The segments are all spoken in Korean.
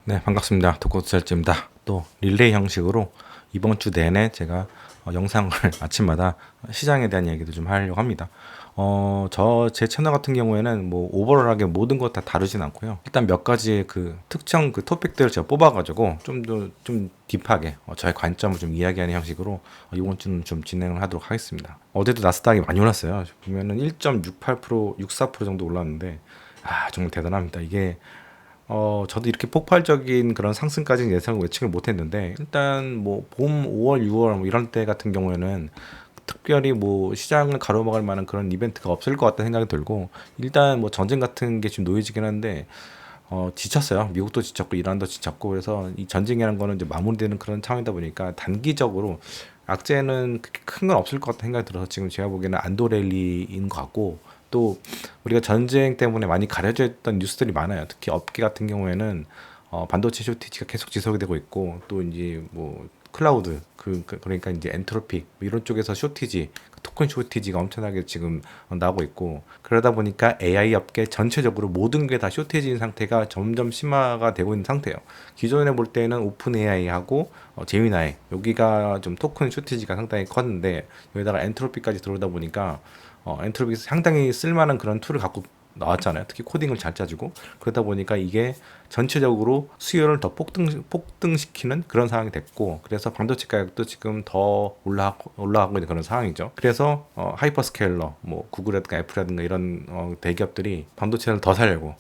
네, 반갑습니다. 독고투자일지입니다. 또 릴레이 형식으로 이번 주 내내 제가 영상을 아침마다 시장에 대한 얘기도 좀 하려고 합니다. 제 채널 같은 경우에는 뭐 오버럴하게 모든 것 다 다루진 않고요. 일단 몇 가지 그 특정 그 토픽들을 제가 뽑아가지고 좀 딥하게 저의 관점을 좀 이야기하는 형식으로 이번 주는 좀 진행을 하도록 하겠습니다. 어제도 나스닥이 많이 올랐어요. 보면은 1.68%, 64% 정도 올랐는데 정말 대단합니다. 이게 저도 이렇게 폭발적인 그런 상승까지는 예상을 예측을 못했는데 일단 뭐 봄 5월, 6월 뭐 이런 때 같은 경우에는 특별히 뭐 시장을 가로막을 만한 그런 이벤트가 없을 것 같다는 생각이 들고 일단 뭐 전쟁 같은 게 지금 놓여지긴 한데 지쳤어요. 미국도 지쳤고 이란도 지쳤고 그래서 이 전쟁이라는 거는 이제 마무리되는 그런 상황이다 보니까 단기적으로 악재는 그렇게 큰 건 없을 것 같다는 생각이 들어서 지금 제가 보기에는 안도 랠리인 것 같고 또 우리가 전쟁 때문에 많이 가려져 있던 뉴스들이 많아요. 특히 업계 같은 경우에는 반도체 쇼티지가 계속 지속이 되고 있고 또 이제 뭐 클라우드 그러니까 이제 엔트로피 뭐 이런 쪽에서 쇼티지 토큰 쇼티지가 엄청나게 지금 나오고 있고 그러다 보니까 AI 업계 전체적으로 모든 게 다 쇼티지인 상태가 점점 심화가 되고 있는 상태예요. 기존에 볼 때는 오픈 AI하고 제미나이 여기가 좀 토큰 쇼티지가 상당히 컸는데 여기다가 엔트로피까지 들어오다 보니까 엔트로피 상당히 쓸만한 그런 툴을 갖고 나왔잖아요. 특히 코딩을 잘 짜주고 그러다 보니까 이게 전체적으로 수요를 더 폭등시키는 그런 상황이 됐고 그래서 반도체 가격도 지금 더 올라가고 있는 그런 상황이죠. 그래서 하이퍼스케일러 뭐 구글이라든가 애플이라든가 이런 대기업들이 반도체를 더 사려고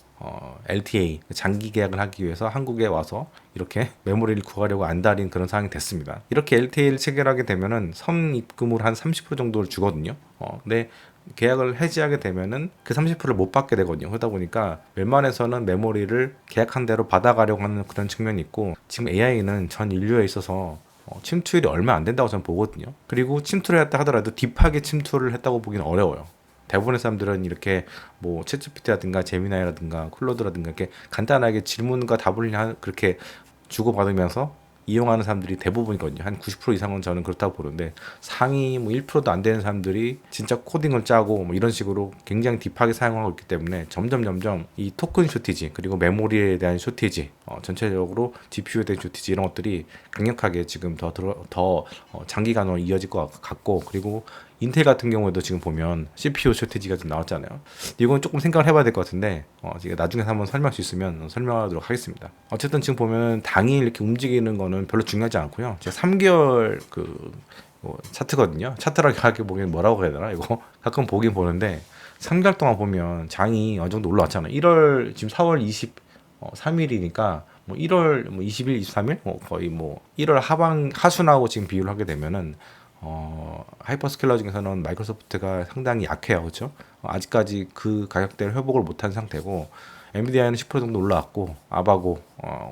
LTA 장기 계약을 하기 위해서 한국에 와서 이렇게 메모리를 구하려고 안달인 그런 상황이 됐습니다. 이렇게 LTA를 체결하게 되면은 선 입금으로 한 30% 정도를 주거든요. 근데 계약을 해지하게 되면은 그 30%를 못 받게 되거든요. 그러다 보니까 웬만해서는 메모리를 계약한 대로 받아가려고 하는 그런 측면이 있고 지금 AI는 전 인류에 있어서 침투율이 얼마 안 된다고 저는 보거든요. 그리고 침투를 했다 하더라도 딥하게 침투를 했다고 보기는 어려워요. 대부분의 사람들은 이렇게 뭐 챗GPT라든가 제미나이라든가 쿨로드라든가 이렇게 간단하게 질문과 답을 그렇게 주고받으면서 이용하는 사람들이 대부분이거든요. 한 90% 이상은 저는 그렇다고 보는데 상위 뭐 1%도 안 되는 사람들이 진짜 코딩을 짜고 뭐 이런 식으로 굉장히 딥하게 사용하고 있기 때문에 점점 이 토큰 쇼티지 그리고 메모리에 대한 쇼티지 전체적으로 GPU에 대한 쇼티지 이런 것들이 강력하게 지금 더 장기간으로 이어질 것 같고 그리고 인텔 같은 경우에도 지금 보면 CPU 쇼티지가 좀 나왔잖아요. 이건 조금 생각을 해봐야 될 것 같은데 제가 나중에 한번 설명할 수 있으면 설명하도록 하겠습니다. 어쨌든 지금 보면 당일 이렇게 움직이는 거는 별로 중요하지 않고요. 제가 3개월 차트거든요. 차트라고 보기엔 뭐라고 해야 되나 이거 가끔 보긴 보는데 3개월 동안 보면 장이 어느 정도 올라왔잖아요. 1월 지금 4월 23일이니까 뭐 1월 뭐 20일, 23일 거의 뭐 1월 하순하고 지금 비교를 하게 되면은 하이퍼스케일러 중에서는 마이크로소프트가 상당히 약해요. 그렇죠? 아직까지 그 가격대를 회복을 못한 상태고 엔비디아는 10% 정도 올라왔고 아바고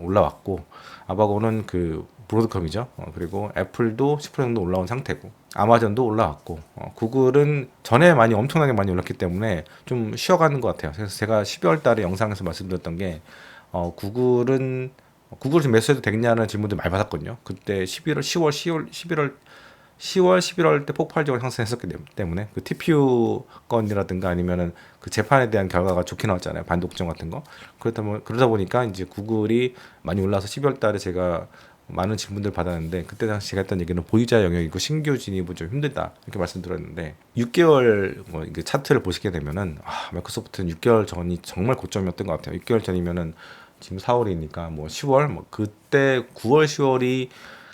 올라왔고 아바고는 그 브로드컴이죠. 그리고 애플도 10% 정도 올라온 상태고 아마존도 올라왔고 구글은 전에 엄청나게 많이 올랐기 때문에 좀 쉬어가는 것 같아요. 그래서 제가 12월 달에 영상에서 말씀드렸던 게 구글 좀 매수해도 되겠냐는 질문들 많이 받았거든요. 그때 11월, 10월, 10월, 11월 때 폭발적으로 상승했었기 때문에 그 TPU 건이라든가 아니면은 그 재판에 대한 결과가 좋게 나왔잖아요. 반독점 같은 거. 그러다 보니까 이제 구글이 많이 올라서 12월 달에 제가 많은 질문들 받았는데 그때 당시 제가 했던 얘기는 보유자 영역이고 신규 진입은 좀 힘들다 이렇게 말씀드렸는데 6개월 이게 차트를 보시게 되면은 마이크로소프트는 6개월 전이 정말 고점이었던 것 같아요. 6개월 전이면은 지금 4월이니까 뭐 10월 그때 9월 10월이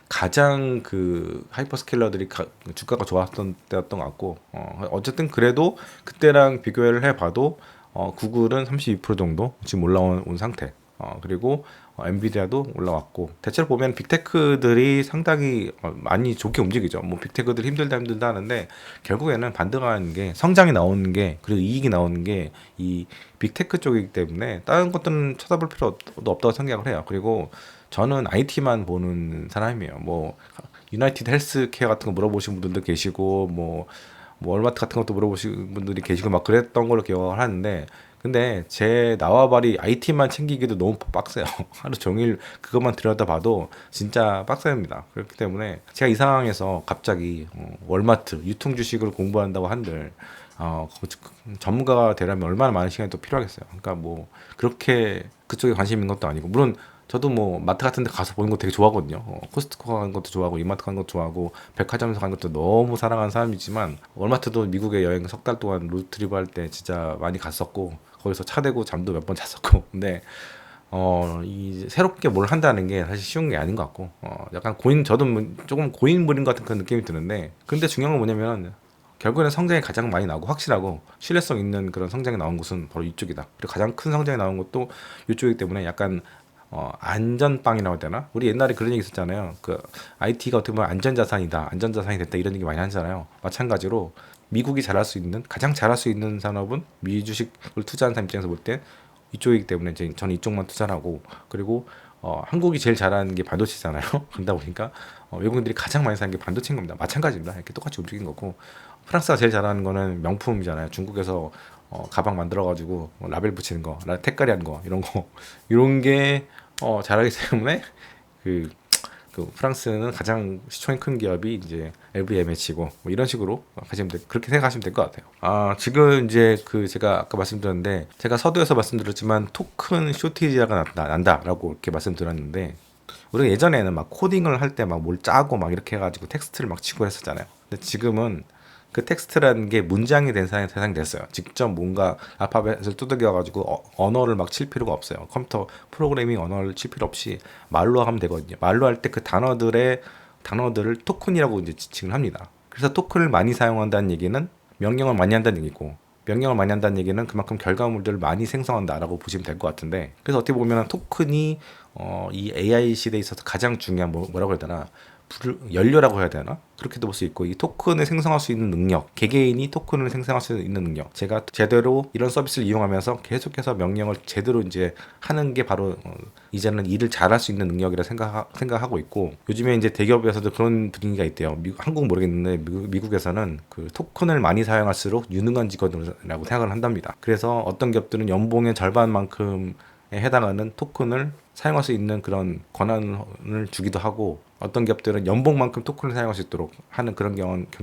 가장 그 하이퍼스케일러들이 주가가 좋았던 때였던 것 같고 어쨌든 그래도 그때랑 비교를 해봐도 구글은 32% 정도 지금 올라온 상태 그리고 엔비디아도 올라왔고 대체로 보면 빅테크들이 상당히 많이 좋게 움직이죠. 뭐 빅테크들 힘들다 하는데 결국에는 반등하는 게 성장이 나오는 게 그리고 이익이 나오는 게 이 빅테크 쪽이기 때문에 다른 것들은 쳐다볼 필요도 없다고 생각을 해요. 그리고 저는 IT만 보는 사람이에요. 뭐 유나이티드 헬스케어 같은 거 물어보신 분들도 계시고 뭐 월마트 같은 것도 물어보신 분들이 계시고 막 그랬던 걸로 기억을 하는데 근데 제 나와바리 IT만 챙기기도 너무 빡세요. 하루 종일 그것만 들여다봐도 진짜 빡셉니다. 그렇기 때문에 제가 이 상황에서 갑자기 월마트 유통 주식을 공부한다고 한들 전문가가 되려면 얼마나 많은 시간이 또 필요하겠어요. 그러니까 뭐 그렇게 그쪽에 관심 있는 것도 아니고 물론 저도 뭐 마트 같은 데 가서 보는 거 되게 좋아하거든요. 코스트코 가는 것도 좋아하고 이마트 가는 것도 좋아하고 백화점에서 가는 것도 너무 사랑하는 사람이지만 월마트도 미국에 여행 석 달 동안 로드트립 할 때 진짜 많이 갔었고 거기서 차 대고 잠도 몇 번 잤었고 근데 이 새롭게 뭘 한다는 게 사실 쉬운 게 아닌 것 같고 약간 저도 뭐 조금 고인물인 것 같은 그런 느낌이 드는데 근데 중요한 건 뭐냐면 결국에는 성장이 가장 많이 나오고 확실하고 신뢰성 있는 그런 성장이 나온 곳은 바로 이쪽이다. 그리고 가장 큰 성장이 나온 것도 이쪽이기 때문에 약간 안전빵이라고 해야 되나? 우리 옛날에 그런 얘기 있었잖아요. 그 IT가 어떻게 보면 안전자산이다, 안전자산이 됐다 이런 얘기 많이 하잖아요. 마찬가지로 미국이 잘할 수 있는 가장 잘할 수 있는 산업은 미주식을 투자하는 사람 입장에서 볼 때 이쪽이기 때문에 이제 저는 이쪽만 투자를 하고 그리고 한국이 제일 잘하는 게 반도체잖아요. 그러다 보니까 외국인들이 가장 많이 사는 게 반도체인 겁니다. 마찬가지입니다. 이렇게 똑같이 움직인 거고 프랑스가 제일 잘하는 거는 명품이잖아요. 중국에서 가방 만들어가지고 라벨 붙이는 거, 택가리 하는 거 이런 거 이런 게 잘하기 때문에 그, 그 프랑스는 가장 시총이 큰 기업이 이제 LVMH고 뭐 이런 식으로 그렇게 생각하시면 될 것 같아요. 지금 이제 그 제가 아까 말씀드렸는데 제가 서두에서 말씀드렸지만 토큰 쇼티지가 난다라고 이렇게 말씀드렸는데 우리가 예전에는 막 코딩을 할 때 막 뭘 짜고 막 이렇게 해가지고 텍스트를 막 치고 했었잖아요. 근데 지금은 그 텍스트라는 게 문장이 된 세상이 됐어요. 직접 뭔가 알파벳을 두들겨가지고 언어를 막 칠 필요가 없어요. 컴퓨터 프로그래밍 언어를 칠 필요 없이 말로 하면 되거든요. 말로 할 때 그 단어들을 토큰이라고 이제 지칭을 합니다. 그래서 토큰을 많이 사용한다는 얘기는 명령을 많이 한다는 얘기고 명령을 많이 한다는 얘기는 그만큼 결과물들을 많이 생성한다라고 보시면 될 것 같은데 그래서 어떻게 보면 토큰이 이 AI 시대에 있어서 가장 중요한 뭐라고 해야 되나 연료라고 해야 되나? 그렇게도 볼 수 있고 이 토큰을 생성할 수 있는 능력 개개인이 토큰을 생성할 수 있는 능력 제가 제대로 이런 서비스를 이용하면서 계속해서 명령을 제대로 이제 하는 게 바로 이제는 일을 잘할 수 있는 능력이라 생각하고 있고 요즘에 이제 대기업에서도 그런 분위기가 있대요. 한국 모르겠는데 미국에서는 그 토큰을 많이 사용할수록 유능한 직원이라고 생각을 한답니다. 그래서 어떤 기업들은 연봉의 절반만큼 해당하는 토큰을 사용할 수 있는 그런 권한을 주기도 하고 어떤 기업들은 연봉만큼 토큰을 사용할 수 있도록 하는 그런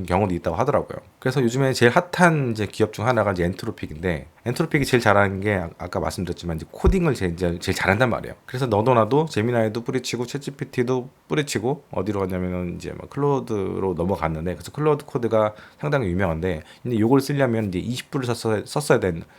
경우도 있다고 하더라고요. 그래서 요즘에 제일 핫한 이제 기업 중 하나가 이제 엔트로픽인데 엔트로픽이 제일 잘하는 게 아까 말씀드렸지만 이제 코딩을 제일 잘한단 말이에요. 그래서 너도 나도 제미나이도 뿌리치고 챗GPT도 뿌리치고 어디로 갔냐면은 이제 막 클로드로 넘어갔는데 그래서 클로드 코드가 상당히 유명한데 근데 이걸 쓰려면 이제 20불을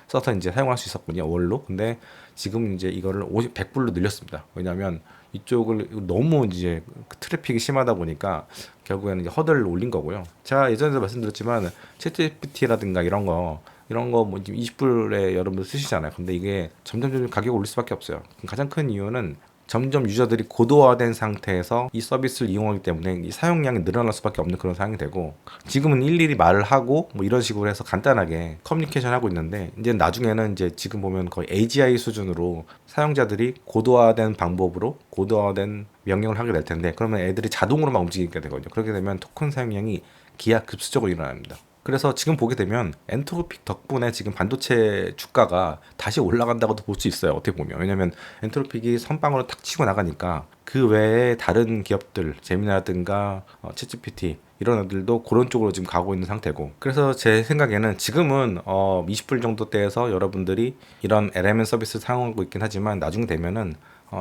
써서 이제 사용할 수 있었군요 월로. 근데 지금 이제 이거를 100불로 늘렸습니다. 왜냐하면 이쪽을 너무 이제 트래픽이 심하다 보니까 결국에는 이제 허들을 올린 거고요. 제가 예전에도 말씀드렸지만 챗GPT라든가 이런 거 뭐 20불에 여러분들 쓰시잖아요. 근데 이게 점점 가격을 올릴 수밖에 없어요. 가장 큰 이유는 점점 유저들이 고도화된 상태에서 이 서비스를 이용하기 때문에 이 사용량이 늘어날 수밖에 없는 그런 상황이 되고 지금은 일일이 말을 하고 뭐 이런 식으로 해서 간단하게 커뮤니케이션 하고 있는데 이제 나중에는 이제 지금 보면 거의 AGI 수준으로 사용자들이 고도화된 방법으로 고도화된 명령을 하게 될 텐데 그러면 애들이 자동으로 막 움직이게 되거든요. 그렇게 되면 토큰 사용량이 기하급수적으로 일어납니다. 그래서 지금 보게 되면 엔트로픽 덕분에 지금 반도체 주가가 다시 올라간다고도 볼 수 있어요. 어떻게 보면. 왜냐면 엔트로픽이 선방으로 탁 치고 나가니까 그 외에 다른 기업들, 제미나라든가 챗GPT 이런 애들도 그런 쪽으로 지금 가고 있는 상태고. 그래서 제 생각에는 지금은 20불 정도대에서 여러분들이 이런 LMN 서비스를 사용하고 있긴 하지만 나중 되면은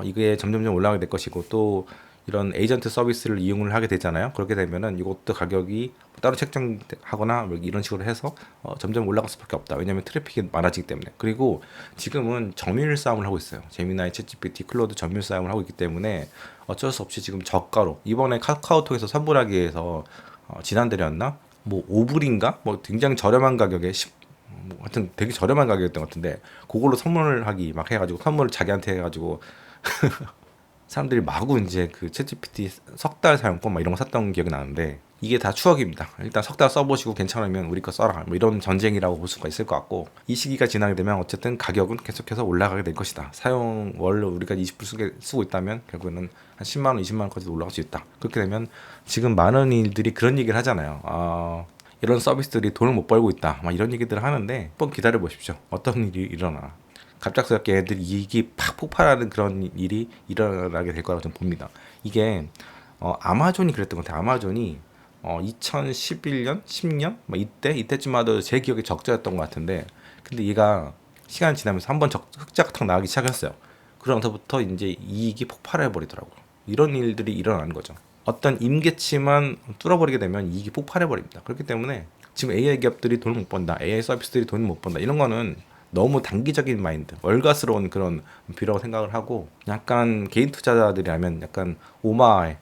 이게 점점점 올라가게 될 것이고 또 이런 에이전트 서비스를 이용을 하게 되잖아요. 그렇게 되면은 이것도 가격이 따로 책정하거나 뭐 이런 식으로 해서 점점 올라갈 수밖에 없다. 왜냐하면 트래픽이 많아지기 때문에. 그리고 지금은 점유율 싸움을 하고 있어요. 제미나이, 챗GPT, 클로드 점유율 싸움을 하고 있기 때문에 어쩔 수 없이 지금 저가로 이번에 카카오톡에서 선불하기에서 지난달이었나? 뭐 5불인가? 뭐 굉장히 저렴한 가격에 뭐 하여튼 되게 저렴한 가격이었던 것 같은데 그걸로 선물을 하기 막 해가지고 선물을 자기한테 해가지고 사람들이 마구 이제 그 챗GPT 석 달 사용권 막 이런 거 샀던 기억이 나는데 이게 다 추억입니다. 일단 석 달 써보시고 괜찮으면 우리 거 써라. 뭐 이런 전쟁이라고 볼 수가 있을 것 같고 이 시기가 지나게 되면 어쨌든 가격은 계속해서 올라가게 될 것이다. 사용 월 우리가 20불 쓰고 있다면 결국에는 한 10만 원, 20만 원까지 올라갈 수 있다. 그렇게 되면 지금 많은 일들이 그런 얘기를 하잖아요. 이런 서비스들이 돈을 못 벌고 있다. 막 이런 얘기들을 하는데 한번 기다려 보십시오. 어떤 일이 일어나. 갑작스럽게 애들이 이익이 팍 폭발하는 그런 일이 일어나게 될 거라고 저는 봅니다. 이게 아마존이 그랬던 것 같아요. 아마존이 2011년, 10년 뭐 이때쯤 와도 제 기억에 적자였던 것 같은데 근데 얘가 시간이 지나면서 한번 흑자가 탁 나가기 시작했어요. 그러면서부터 이제 이익이 폭발해 버리더라고요. 이런 일들이 일어나는 거죠. 어떤 임계치만 뚫어버리게 되면 이익이 폭발해 버립니다. 그렇기 때문에 지금 AI 기업들이 돈을 못 번다, AI 서비스들이 돈을 못 번다, 이런 거는 너무 단기적인 마인드, 월가스러운 그런 비라고 생각을 하고, 약간 개인 투자자들이라면 약간 오마에,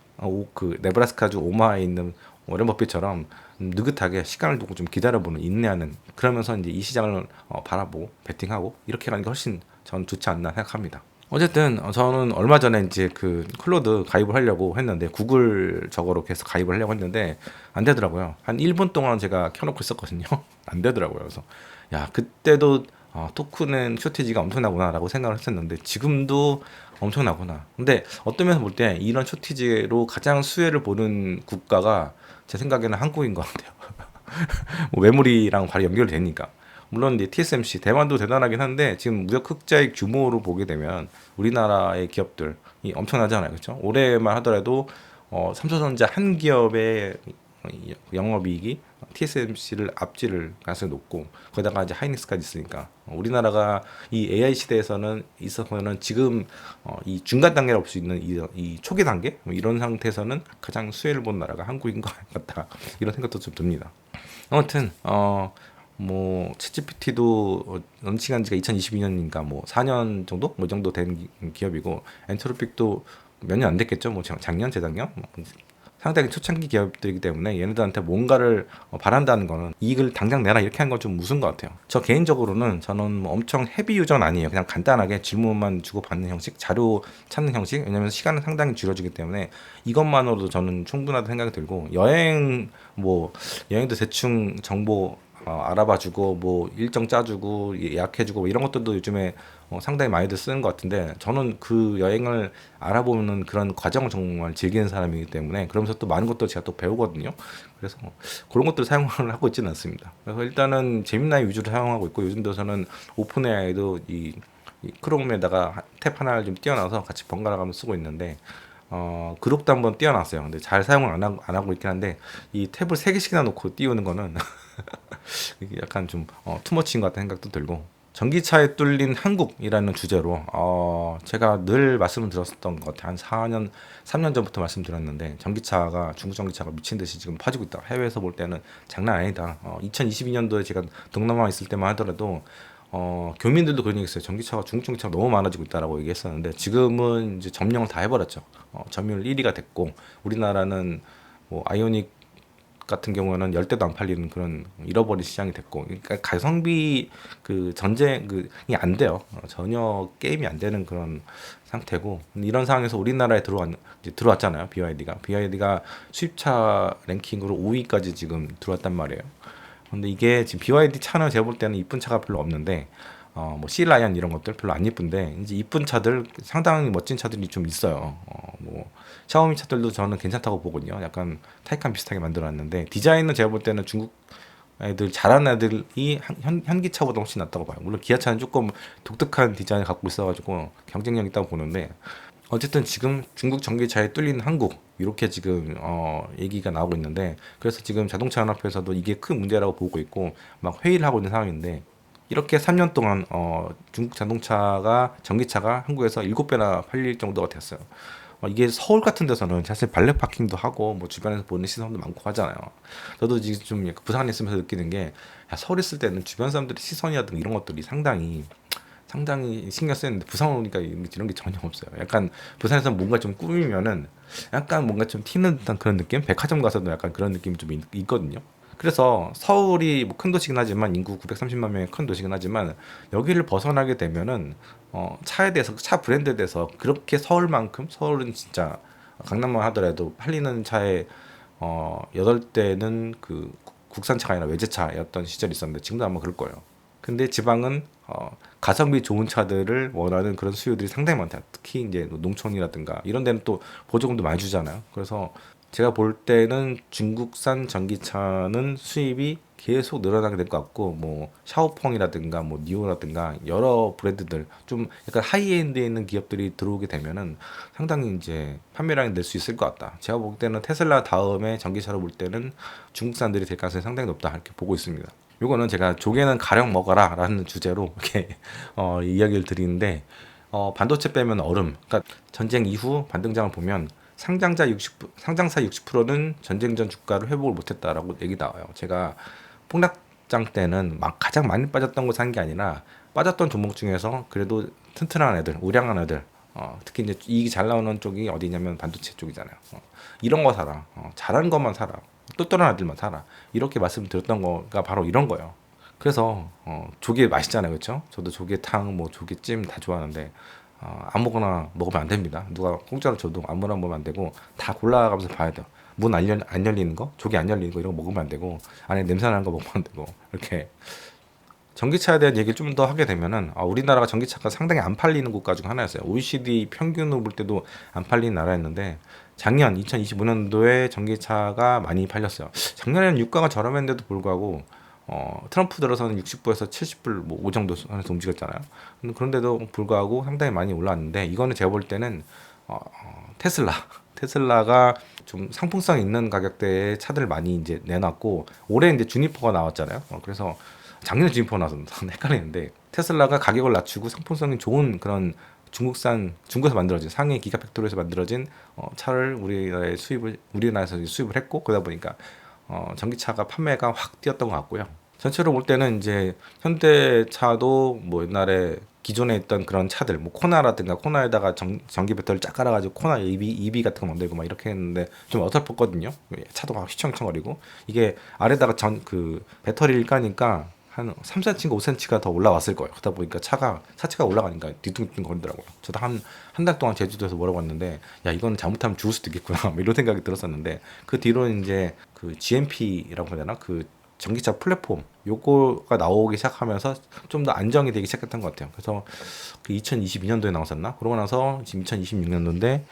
그 네브라스카주 오마에 있는 워렌 버핏처럼 느긋하게 시간을 두고 좀 기다려보는, 인내하는, 그러면서 이제 이 시장을 바라보고 베팅하고 이렇게 가는 게 훨씬 전 좋지 않나 생각합니다. 어쨌든 저는 얼마 전에 이제 그 클로드 가입을 하려고 했는데, 구글 저거로 계속 가입을 하려고 했는데 안 되더라고요. 한 1분 동안 제가 켜놓고 있었거든요. 안 되더라고요. 그래서 야, 그때도 토큰은 쇼티지가 엄청나구나라고 생각을 했었는데 지금도 엄청나구나. 근데 어떤 면에서 볼 때 이런 쇼티지로 가장 수혜를 보는 국가가 제 생각에는 한국인 것 같아요. 뭐 메모리랑 바로 연결이 되니까. 물론 이제 TSMC 대만도 대단하긴 한데 지금 무역 흑자의 규모로 보게 되면 우리나라의 기업들이 엄청나잖아요, 그렇죠? 올해만 하더라도 삼성전자 한 기업의 영업이익이 TSMC를 앞지를 가능성이 높고, 거기다가 이제 하이닉스까지 있으니까 우리나라가 이 AI 시대에서는 있어서는 지금 이 중간 단계라고 볼 수 있는 이 초기 단계 뭐 이런 상태에서는 가장 수혜를 본 나라가 한국인 것 같다, 이런 생각도 좀 듭니다. 아무튼 뭐 챗GPT도 런칭한 지가 2022년인가 뭐 4년 정도 뭐 이 정도 된 기업이고, 엔트로픽도 몇 년 안 됐겠죠. 뭐 작년 재작년 상당히 초창기 기업들이기 때문에 얘네들한테 뭔가를 바란다는 거는 이익을 당장 내라 이렇게 하는 건 좀 무슨 것 같아요. 저 개인적으로는 저는 뭐 엄청 헤비 유저는 아니에요. 그냥 간단하게 질문만 주고 받는 형식, 자료 찾는 형식. 왜냐면 시간은 상당히 줄여주기 때문에 이것만으로도 저는 충분하다 생각이 들고, 여행도 대충 정보 알아봐주고 뭐 일정 짜주고 예약해주고 뭐 이런 것들도 요즘에 상당히 많이들 쓰는 것 같은데, 저는 그 여행을 알아보는 그런 과정을 정말 즐기는 사람이기 때문에, 그러면서 또 많은 것도 제가 또 배우거든요. 그래서 그런 것들을 사용을 하고 있지는 않습니다. 그래서 일단은 재미나이 위주로 사용하고 있고, 요즘 들어서는 오픈 AI도 이 크롬에다가 탭 하나를 좀 띄워놔서 같이 번갈아 가면서 쓰고 있는데, 그룹도 한번 띄워놨어요. 근데 잘 사용을 안 하고 있긴 한데, 이 탭을 3개씩이나 놓고 띄우는 거는 이게 약간 좀 투머치인 것 같다는 생각도 들고, 전기차에 뚫린 한국이라는 주제로 제가 늘 말씀을 드렸었던 것 같아요. 한 4년, 3년 전부터 말씀드렸는데, 중국 전기차가 미친 듯이 지금 퍼지고 있다. 해외에서 볼 때는 장난 아니다. 2022년도에 제가 동남아에 있을 때만 하더라도 교민들도 그런 얘기 했어요. 중국 전기차가 너무 많아지고 있다라고 얘기했었는데, 지금은 이제 점령을 다 해버렸죠. 점유율 1위가 됐고, 우리나라는 뭐 아이오닉 같은 경우에는 열대도 안 팔리는 그런 잃어버린 시장이 됐고, 그러니까 가성비 그 전쟁 그이 안 돼요. 전혀 게임이 안 되는 그런 상태고, 이런 상황에서 우리나라에 들어왔잖아요. BYD가 수입차 랭킹으로 5위까지 지금 들어왔단 말이에요. 근데 이게 지금 BYD 차는 제가 볼 때는 이쁜 차가 별로 없는데, 뭐 C라이언 이런 것들 별로 안 이쁜데, 이제 이쁜 차들 상당히 멋진 차들이 좀 있어요. 뭐 샤오미 차들도 저는 괜찮다고 보거든요. 약간 타이칸 비슷하게 만들어놨는데, 디자인은 제가 볼 때는 중국 애들 잘하는 애들이 현기차보다 훨씬 낫다고 봐요. 물론 기아차는 조금 독특한 디자인을 갖고 있어가지고 경쟁력 있다고 보는데, 어쨌든 지금 중국 전기차에 뚫린 한국, 이렇게 지금 얘기가 나오고 있는데, 그래서 지금 자동차 연합회에서도 이게 큰 문제라고 보고 있고 막 회의를 하고 있는 상황인데, 이렇게 3년 동안 중국 전기차가 한국에서 7배나 팔릴 정도가 됐어요. 이게 서울 같은 데서는 사실 발렛 파킹도 하고 뭐 주변에서 보는 시선도 많고 하잖아요. 저도 지금 좀 약간 부산에 있으면서 느끼는 게, 야, 서울 있을 때는 주변 사람들의 시선이라든가 이런 것들이 상당히 신경 쓰였는데, 부산 오니까 이런 게 전혀 없어요. 약간 부산에서 뭔가 좀 꾸미면은 약간 뭔가 좀 튀는 듯한 그런 느낌? 백화점 가서도 약간 그런 느낌이 좀 있거든요. 그래서 서울이 뭐 큰 도시긴 하지만, 인구 930만 명의 큰 도시긴 하지만, 여기를 벗어나게 되면은 차에 대해서, 차 브랜드에 대해서 그렇게 서울은 진짜 강남만 하더라도 팔리는 차에 8대는 그 국산차가 아니라 외제차였던 시절이 있었는데, 지금도 아마 그럴 거예요. 근데 지방은 가성비 좋은 차들을 원하는 그런 수요들이 상당히 많다. 특히 이제 농촌이라든가 이런 데는 또 보조금도 많이 주잖아요. 그래서 제가 볼 때는 중국산 전기차는 수입이 계속 늘어나게 될 것 같고, 뭐 샤오펑이라든가 뭐 니오라든가 여러 브랜드들, 좀 약간 하이엔드에 있는 기업들이 들어오게 되면은 상당히 이제 판매량이 늘 수 있을 것 같다. 제가 볼 때는 테슬라 다음에 전기차로 볼 때는 중국산들이 될 가능성이 상당히 높다, 이렇게 보고 있습니다. 요거는 제가 조개는 가령 먹어라 라는 주제로 이렇게 이야기를 드리는데, 반도체 빼면 얼음. 그러니까 전쟁 이후 반등장을 보면 상장사 60%는 전쟁 전 주가를 회복을 못했다라고 얘기 나와요. 제가 폭락장 때는 막 가장 많이 빠졌던 거 산 게 아니라 빠졌던 종목 중에서 그래도 튼튼한 애들, 우량한 애들, 특히 이제 이익이 잘 나오는 쪽이 어디냐면 반도체 쪽이잖아요. 이런 거 사라. 잘하는 것만 사라. 똘똘한 애들만 사라. 이렇게 말씀드렸던 거가 바로 이런 거예요. 그래서 조개 맛있잖아요, 그렇죠? 저도 조개탕, 뭐 조개찜 다 좋아하는데 아무거나 먹으면 안 됩니다. 누가 공짜로 줘도 아무나 먹으면 안 되고 다 골라가면서 봐야 돼요. 문 안 열리는 거, 조개 안 열리는 거 이런 거 먹으면 안 되고 안에 냄새 나는 거 먹으면 안 되고 이렇게 전기차에 대한 얘기를 좀 더 하게 되면은 우리나라가 전기차가 상당히 안 팔리는 국가 중 하나였어요. OECD 평균으로 볼 때도 안 팔리는 나라였는데 작년 2025년도에 전기차가 많이 팔렸어요. 작년에는 유가가 저렴했는데도 불구하고 트럼프 들어서는 60불에서 70불 뭐 정도 선에서 움직였잖아요. 그런데도 불구하고 상당히 많이 올랐는데 이거는 제가 볼 때는 테슬라가 좀 상품성 있는 가격대의 차들을 많이 이제 내놨고 올해 이제 주니퍼가 나왔잖아요. 그래서 작년에 주니퍼가 나와서 헷갈리는데 테슬라가 가격을 낮추고 상품성이 좋은 그런 중국에서 만들어진 상해 기가팩토리에서 만들어진 차를 우리나라에서 수입을 했고 그러다 보니까 전기차가 판매가 확 뛰었던 것 같고요. 전체로 볼 때는 이제 현대차도 뭐 옛날에 기존에 있던 그런 차들, 뭐 코나라든가 코나에다가 전기 배터리 쫙 깔아가지고 코나 EV 같은 거 만들고 막 이렇게 했는데 좀 어설펐거든요. 차도 막 휘청휘청거리고 이게 아래다가 그 배터리를 까니까 한 3cm인가 5cm가 더 올라왔을 거예요. 그러다 보니까 차체가 올라가니까 뒤뚱뒤뚱 거리더라고요. 저도 한 달 동안 제주도에서 몰아봤는데, 야, 이건 잘못하면 죽을 수도 있겠구나. 뭐 이런 생각이 들었었는데, 그 뒤로는 이제 그 GMP라고 해야 되나? 그 전기차 플랫폼, 요거가 나오기 시작하면서 좀 더 안정이 되기 시작했던 것 같아요. 그래서 그 2022년도에 나왔었나? 그러고 나서 지금 2026년도인데,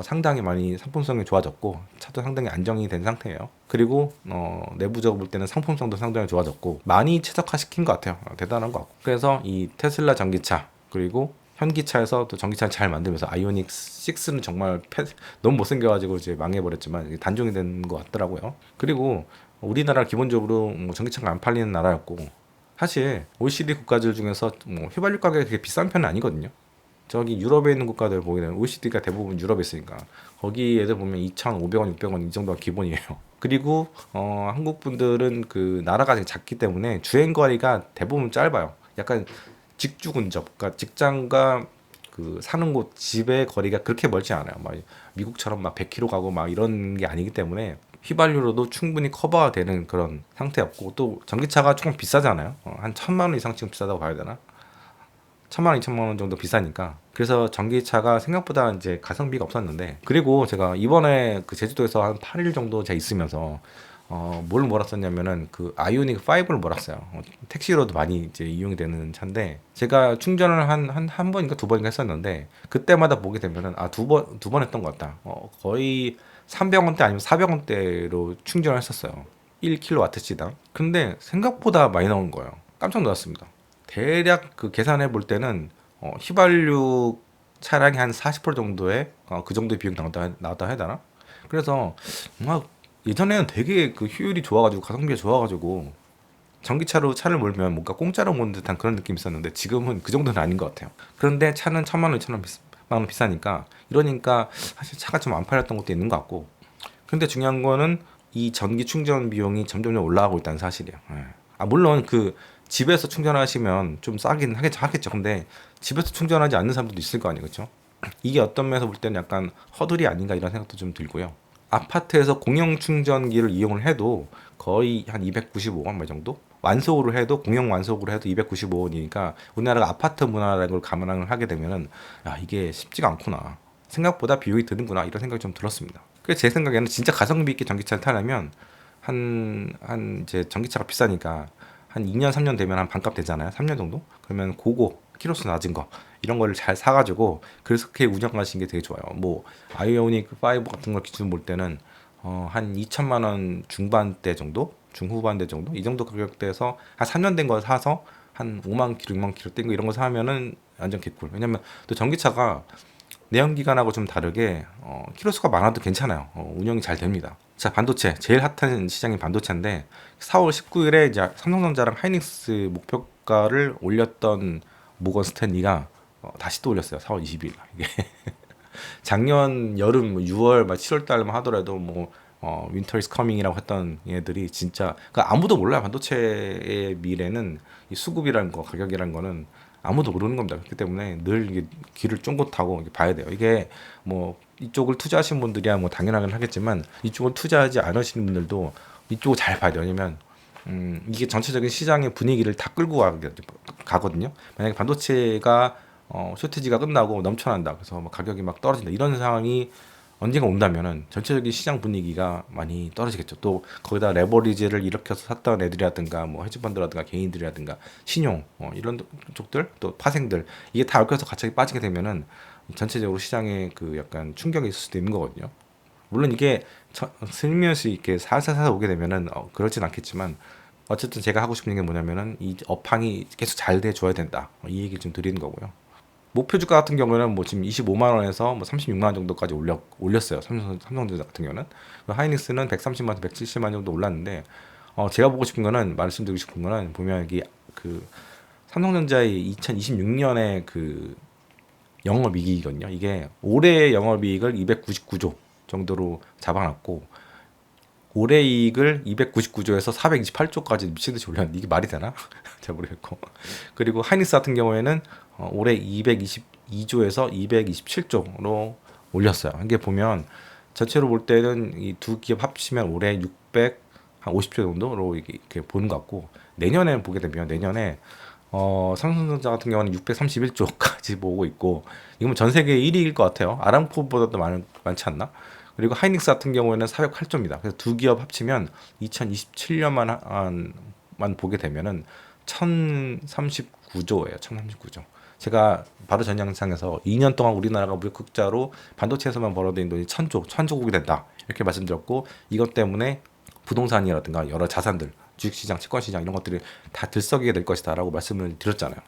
상당히 많이 상품성이 좋아졌고, 차도 상당히 안정이 된 상태예요. 그리고, 내부적으로 볼 때는 상품성도 상당히 좋아졌고, 많이 최적화시킨 것 같아요. 대단한 것 같고. 그래서 이 테슬라 전기차, 그리고 현기차에서 또 전기차를 잘 만들면서 아이오닉 6는 정말 너무 못생겨가지고 이제 망해버렸지만 단종이 된 것 같더라고요. 그리고 우리나라 기본적으로 뭐 전기차가 안 팔리는 나라였고 사실 OECD 국가들 중에서 뭐 휘발유 가격이 그렇게 비싼 편은 아니거든요. 저기 유럽에 있는 국가들 보게 되면 OECD가 대부분 유럽에 있으니까 거기 애들 보면 2,500원, 600원 이 정도가 기본이에요. 그리고 한국 분들은 그 나라가 작기 때문에 주행 거리가 대부분 짧아요. 약간 직주 근접, 그러니까 직장과 그 사는 곳 집의 거리가 그렇게 멀지 않아요. 막 미국처럼 막 100km 가고 막 이런 게 아니기 때문에 휘발유로도 충분히 커버가 되는 그런 상태였고 또 전기차가 조금 비싸잖아요. 한 1,000만 원 이상 지금 비싸다고 봐야 되나? 1,000만 원, 2,000만 원 정도 비싸니까. 그래서 전기차가 생각보다 이제 가성비가 없었는데 그리고 제가 이번에 그 제주도에서 한 8일 정도 제가 있으면서 뭘 몰았었냐면은 그 아이오닉 5를 몰았어요. 택시로도 많이 이제 이용이 되는 차인데 제가 충전을 한 번인가 두 번인가 했었는데 그때마다 보게 되면은 두 번 했던 것 같다. 거의 300원대 아니면 400원대로 충전을 했었어요. 1kWh당. 근데 생각보다 많이 나온 거예요. 깜짝 놀랐습니다. 대략 그 계산해 볼 때는 휘발유 차량이 한 40% 정도의 그 정도의 비용 나왔다 해야 되나? 그래서 막 예전에는 되게 그 효율이 좋아가지고 가성비가 좋아가지고 전기차로 차를 몰면 뭔가 공짜로 모는 듯한 그런 느낌이 있었는데 지금은 그 정도는 아닌 것 같아요. 그런데 차는 1,000만 원, 2,000만 원 비싸니까 이러니까 사실 차가 좀 안 팔렸던 것도 있는 것 같고 근데 중요한 거는 이 전기 충전 비용이 점점 올라가고 있다는 사실이에요. 예. 물론 그 집에서 충전하시면 좀 싸긴 하겠죠. 근데 집에서 충전하지 않는 사람들도 있을 거 아니에요. 그렇죠? 이게 어떤 면에서 볼 때는 약간 허들이 아닌가 이런 생각도 좀 들고요. 아파트에서 공용 충전기를 이용을 해도 거의 한 295원 뭐 정도? 완속으로 해도 공용 완속으로 해도 295원이니까 우리나라가 아파트 문화라는 걸 감안을 하게 되면은 야 이게 쉽지가 않구나. 생각보다 비용이 드는구나 이런 생각이 좀 들었습니다. 그래서 제 생각에는 진짜 가성비 있게 전기차를 타려면 이제 전기차가 비싸니까 한 2년 3년 되면 한 반값 되잖아요. 3년 정도? 그러면 고거 키로수 낮은 거 이런 거를 잘 사가지고 그렇게 운영하시는 게 되게 좋아요. 뭐 아이오닉 5 같은 걸 기준 볼 때는 한 2천만 원 중반대 정도, 중후반대 정도 이 정도 가격대에서 한 3년 된 거 사서 한 5만 킬로, 6만 킬로 뛴 거 이런 거 사면은 완전 개꿀. 왜냐면 또 전기차가 내연기관하고 좀 다르게 키로수가 많아도 괜찮아요. 운영이 잘 됩니다. 자, 반도체 제일 핫한 시장이 반도체인데 4월 19일에 이제 삼성전자랑 하이닉스 목표가를 올렸던 모건 스탠리가 다시 또 올렸어요. 4월 20일. 이게 작년 여름 뭐 6월 막 7월 달만 하더라도 뭐 윈터 이즈 커밍이라고 했던 얘들이 진짜 그러니까 아무도 몰라요. 반도체의 미래는 이 수급이라는 거, 가격이라는 거는 아무도 모르는 겁니다. 그렇기 때문에 늘 이게 귀를 쫑긋하고 이렇게 봐야 돼요. 이게 뭐 이쪽을 투자하신 분들이야 뭐 당연하긴 하겠지만 이쪽을 투자하지 않으시는 분들도 이쪽을 잘 봐야 돼요. 왜냐면 이게 전체적인 시장의 분위기를 다 끌고 가거든요. 만약에 반도체가 쇼티지가 끝나고 넘쳐난다. 그래서 막 가격이 막 떨어진다. 이런 상황이 언젠가 온다면은 전체적인 시장 분위기가 많이 떨어지겠죠. 또 거기다 레버리지를 일으켜서 샀던 애들이라든가 뭐 헤지펀드라든가 개인들이라든가 신용 이런 쪽들 또 파생들 이게 다 얽혀서 갑자기 빠지게 되면은 전체적으로 시장에 그 약간 충격이 있을 수도 있는 거거든요. 물론 이게 슬며시 이렇게 살살살 오게 되면은 그렇진 않겠지만 어쨌든 제가 하고 싶은 게 뭐냐면은 이 업황이 계속 잘 돼줘야 된다. 이 얘기를 좀 드리는 거고요. 목표 주가 같은 경우에는 뭐 지금 25만 원에서 뭐 36만 원 정도까지 올렸어요. 삼성전자 같은 경우는. 하이닉스는 130만 원, 170만 원 정도 올랐는데 제가 보고 싶은 거는 말씀드리고 싶은 거는 보면 이게 그 삼성전자의 2026년에 그 영업이익이거든요. 이게 올해 영업이익을 299조 정도로 잡아놨고 올해 이익을 299조에서 428조까지 미친 듯이 올렸는데 이게 말이 되나? 잘 모르겠고. 그리고 하이닉스 같은 경우에는 올해 222조에서 227조로 올렸어요. 이게 보면 전체로 볼 때는 이 두 기업 합치면 올해 650조 정도로 이렇게 보는 것 같고 내년에 보게 되면 내년에 삼성전자 같은 경우는 631조까지 보고 있고 이건 전 세계 1위일 것 같아요. 아람코보다도 많지 않나? 그리고 하이닉스 같은 경우에는 408조입니다. 그래서 두 기업 합치면 2027년만 보게 되면은 1039조예요. 1039조. 제가 바로 전 영상에서 2년 동안 우리나라가 무역 흑자로 반도체에서만 벌어들인 돈이 1000조국이 된다. 이렇게 말씀드렸고 이것 때문에 부동산이라든가 여러 자산들, 주식시장, 채권시장 이런 것들이 다 들썩이게 될 것이다라고 말씀을 드렸잖아요.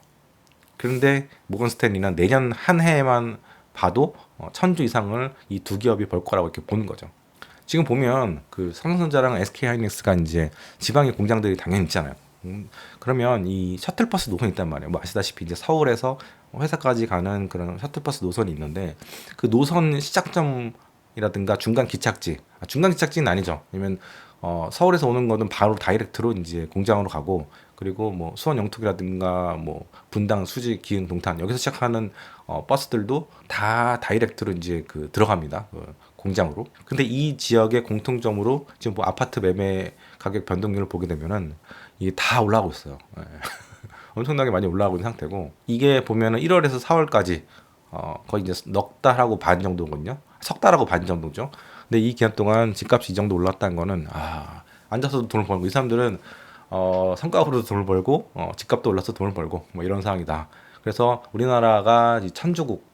그런데 모건 스탠리는 내년 한 해만 봐도 1000조 이상을 이 두 기업이 벌 거라고 이렇게 보는 거죠. 지금 보면 그 삼성전자랑 SK하이닉스가 이제 지방의 공장들이 당연히 있잖아요. 그러면 이 셔틀버스 노선이 있단 말이에요. 뭐 아시다시피 이제 서울에서 회사까지 가는 그런 셔틀버스 노선이 있는데 그 노선 시작점이라든가 중간 기착지, 중간 기착지는 아니죠. 왜냐면 서울에서 오는 거는 바로 다이렉트로 이제 공장으로 가고 그리고 뭐 수원 영통이라든가 뭐 분당 수지 기흥 동탄 여기서 시작하는 버스들도 다 다이렉트로 이제 그 들어갑니다. 그 공장으로. 근데 이 지역의 공통점으로 지금 뭐 아파트 매매 가격 변동률을 보게 되면은 이게 다 올라가고 있어요. 예. 엄청나게 많이 올라가고 있는 상태고 이게 보면은 1월에서 4월까지 거의 이제 넉 달하고 반 정도거든요. 석 달하고 반 정도죠. 근데 이 기간 동안 집값이 이 정도 올랐다는 거는 앉아서도 돈을 벌고 이 사람들은 성과급으로도 돈을 벌고 집값도 올라서 돈을 벌고 뭐 이런 상황이다. 그래서 우리나라가 이 천조국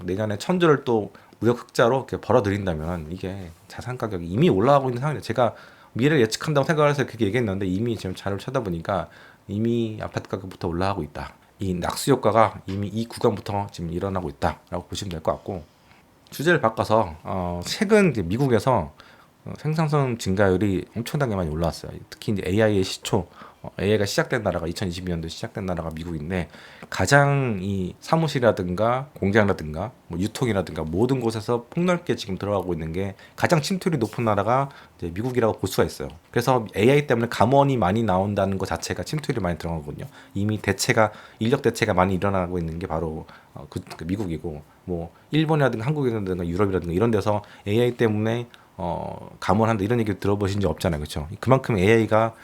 내년에 천조를 또 무역 흑자로 이렇게 벌어들인다면 이게 자산 가격이 이미 올라가고 있는 상황이에요. 제가 미래를 예측한다고 생각을 해서 그렇게 얘기했는데 이미 지금 자료를 찾아보니까 이미 아파트 가격부터 올라가고 있다. 이 낙수 효과가 이미 이 구간부터 지금 일어나고 있다라고 보시면 될 것 같고 주제를 바꿔서 최근 이제 미국에서 생산성 증가율이 엄청나게 많이 올라왔어요. 특히 이제 AI의 시초, AI가 시작된 나라가 2022년도에 시작된 나라가 미국인데 가장 이 사무실이라든가 공장이라든가 뭐 유통이라든가 모든 곳에서 폭넓게 지금 들어가고 있는 게 가장 침투율이 높은 나라가 이제 미국이라고 볼 수가 있어요. 그래서 AI 때문에 감원이 많이 나온다는 것 자체가 침투율이 많이 들어가거든요. 이미 대체가 인력 대체가 많이 일어나고 있는 게 바로 그 미국이고 뭐 일본이라든가 한국이라든가 유럽이라든가 이런 데서 AI 때문에 감원한다 이런 얘기 들어보신 적 없잖아요, 그렇죠? 그만큼 AI가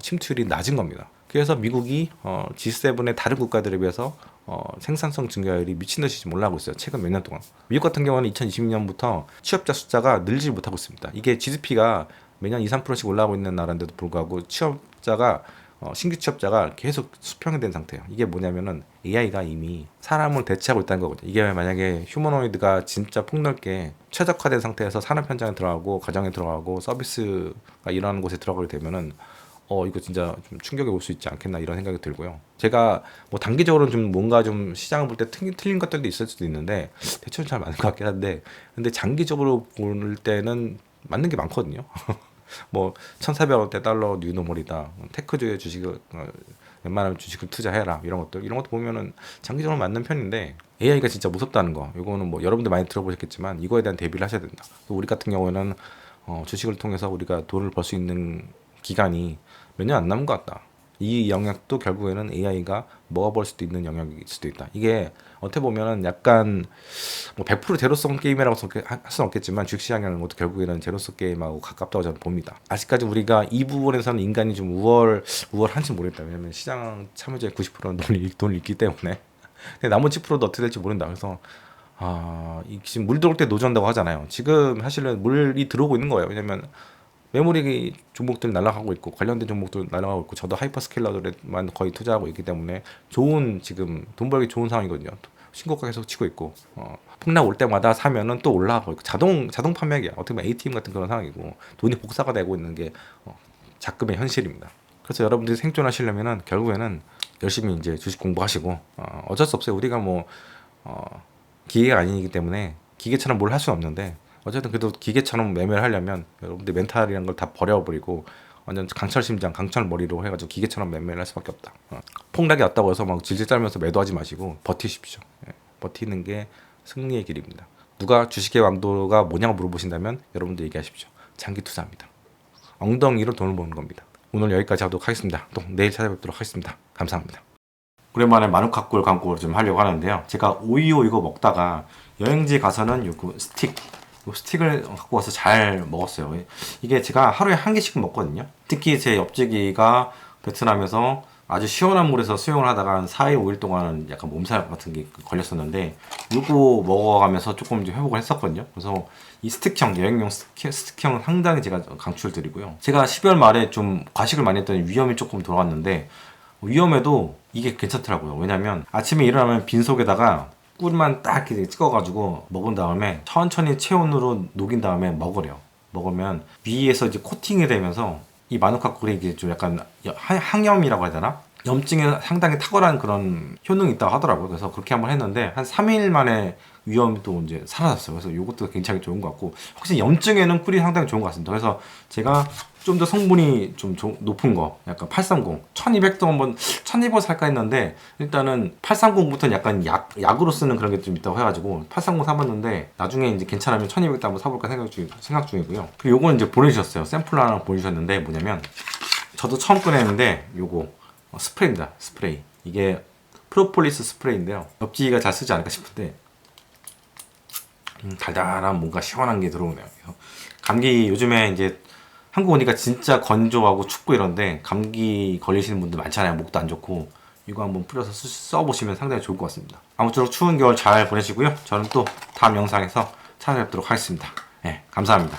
침투율이 낮은 겁니다. 그래서 미국이 G7의 다른 국가들에 비해서 생산성 증가율이 미친 듯이 지금 올라가고 있어요. 최근 몇 년 동안. 미국 같은 경우는 2020년부터 취업자 숫자가 늘지 못하고 있습니다. 이게 GDP가 매년 2, 3%씩 올라가고 있는 나라인데도 불구하고 취업자가 신규 취업자가 계속 수평된 상태예요. 이게 뭐냐면은 AI가 이미 사람을 대체하고 있다는 거거든요. 이게 만약에 휴머노이드가 진짜 폭넓게 최적화된 상태에서 산업 현장에 들어가고 가정에 들어가고 서비스가 일어나는 곳에 들어가게 되면은 이거 진짜 좀 충격이 올 수 있지 않겠나 이런 생각이 들고요. 제가 뭐 단기적으로는 좀 뭔가 좀 시장을 볼 때 틀린 것들도 있을 수도 있는데 대체로 잘 맞는 것 같긴 한데 근데 장기적으로 볼 때는 맞는 게 많거든요. 뭐 1,400원대 달러 뉴노멀이다. 테크주의 주식을 웬만하면 주식을 투자해라 이런 것도 보면은 장기적으로 맞는 편인데 AI가 진짜 무섭다는 거 이거는 뭐 여러분들 많이 들어보셨겠지만 이거에 대한 대비를 하셔야 된다. 또 우리 같은 경우에는 주식을 통해서 우리가 돈을 벌 수 있는 기간이 몇 년 안 남은 것 같다. 이 영역도 결국에는 AI가 먹어볼 수도 있는 영역일 수도 있다. 이게 어떻게 보면은 약간 뭐 100% 제로섬 게임이라고 할 수는 없겠지만 주식시장이라는 것도 결국에는 제로섬 게임하고 가깝다고 저는 봅니다. 아직까지 우리가 이 부분에서는 인간이 좀 우월한지 모르겠다. 왜냐면 시장 참여자의 90%는 돈을 잃기 때문에. 근데 나머지 10%도 어떻게 될지 모른다. 그래서 지금 물 들어올 때 노전다고 하잖아요. 지금 사실은 물이 들어오고 있는 거예요. 왜냐면 메모리 종목들 날아가고 있고 관련된 종목들 날아가고 있고 저도 하이퍼스케일러들에만 거의 투자하고 있기 때문에 좋은 지금 돈 벌기 좋은 상황이거든요. 신고가 계속 치고 있고 폭락 올 때마다 사면은 또 올라가고 있고 자동 판매기야. 어떻게 보면 ATM 같은 그런 상황이고 돈이 복사가 되고 있는 게 작금의 현실입니다. 그래서 여러분들이 생존하시려면은 결국에는 열심히 이제 주식 공부하시고 어쩔 수 없어요. 우리가 뭐 기계가 아니기 때문에 기계처럼 뭘 할 수는 없는데 어쨌든 그래도 기계처럼 매매를 하려면 여러분들 멘탈이라는 걸 다 버려버리고 완전 강철 심장, 강철 머리로 해가지고 기계처럼 매매를 할 수밖에 없다. 폭락이 왔다고 해서 막 질질 짜면서 매도하지 마시고 버티십시오. 버티는 게 승리의 길입니다. 누가 주식의 왕도가 뭐냐고 물어보신다면 여러분들 얘기하십시오. 장기 투자입니다. 엉덩이로 돈을 버는 겁니다. 오늘 여기까지 하도록 하겠습니다. 또 내일 찾아뵙도록 하겠습니다. 감사합니다. 오랜만에 마누카꿀 광고를 좀 하려고 하는데요. 제가 오이오 이거 먹다가 여행지 가서는 요거 스틱을 갖고 와서 잘 먹었어요. 이게 제가 하루에 한 개씩 먹거든요. 특히 제 옆집이가 베트남에서 아주 시원한 물에서 수영을 하다가 한 4일, 5일 동안은 약간 몸살 같은 게 걸렸었는데 이거 먹어가면서 조금 좀 회복을 했었거든요. 그래서 이 스틱형, 여행용 스틱형은 상당히 제가 강추드리고요. 제가 12월 말에 좀 과식을 많이 했더니 위염이 조금 돌아왔는데 위험해도 이게 괜찮더라고요. 왜냐면 아침에 일어나면 빈속에다가 꿀만 딱 이렇게 찍어가지고 먹은 다음에 천천히 체온으로 녹인 다음에 먹으래요. 먹으면 위에서 이제 코팅이 되면서 이 마누카 꿀이 이게 좀 약간 항염이라고 해야 되나? 염증에 상당히 탁월한 그런 효능이 있다고 하더라고요. 그래서 그렇게 한번 했는데 한 3일 만에 위험이 또 이제 사라졌어요. 그래서 이것도 굉장히 좋은 것 같고 혹시 염증에는 꿀이 상당히 좋은 것 같습니다. 그래서 제가 좀 더 성분이 좀 높은 거 약간 830, 1200도 한번 1200 살까 했는데 일단은 830부터는 약간 약으로 쓰는 그런 게 좀 있다고 해가지고 830 사봤는데 나중에 이제 괜찮으면 1200도 한번 사볼까 생각 중이고요. 그리고 요거는 이제 보내주셨어요. 샘플 하나 보내주셨는데 뭐냐면 저도 처음 꺼냈는데 요거 스프레이입니다. 스프레이. 이게 프로폴리스 스프레이인데요. 엽기가 잘 쓰지 않을까 싶은데 달달한 뭔가 시원한 게 들어오네요. 감기 요즘에 이제 한국 오니까 진짜 건조하고 춥고 이런데 감기 걸리시는 분들 많잖아요. 목도 안 좋고 이거 한번 뿌려서 써보시면 상당히 좋을 것 같습니다. 아무쪼록 추운 겨울 잘 보내시고요. 저는 또 다음 영상에서 찾아뵙도록 하겠습니다. 네, 감사합니다.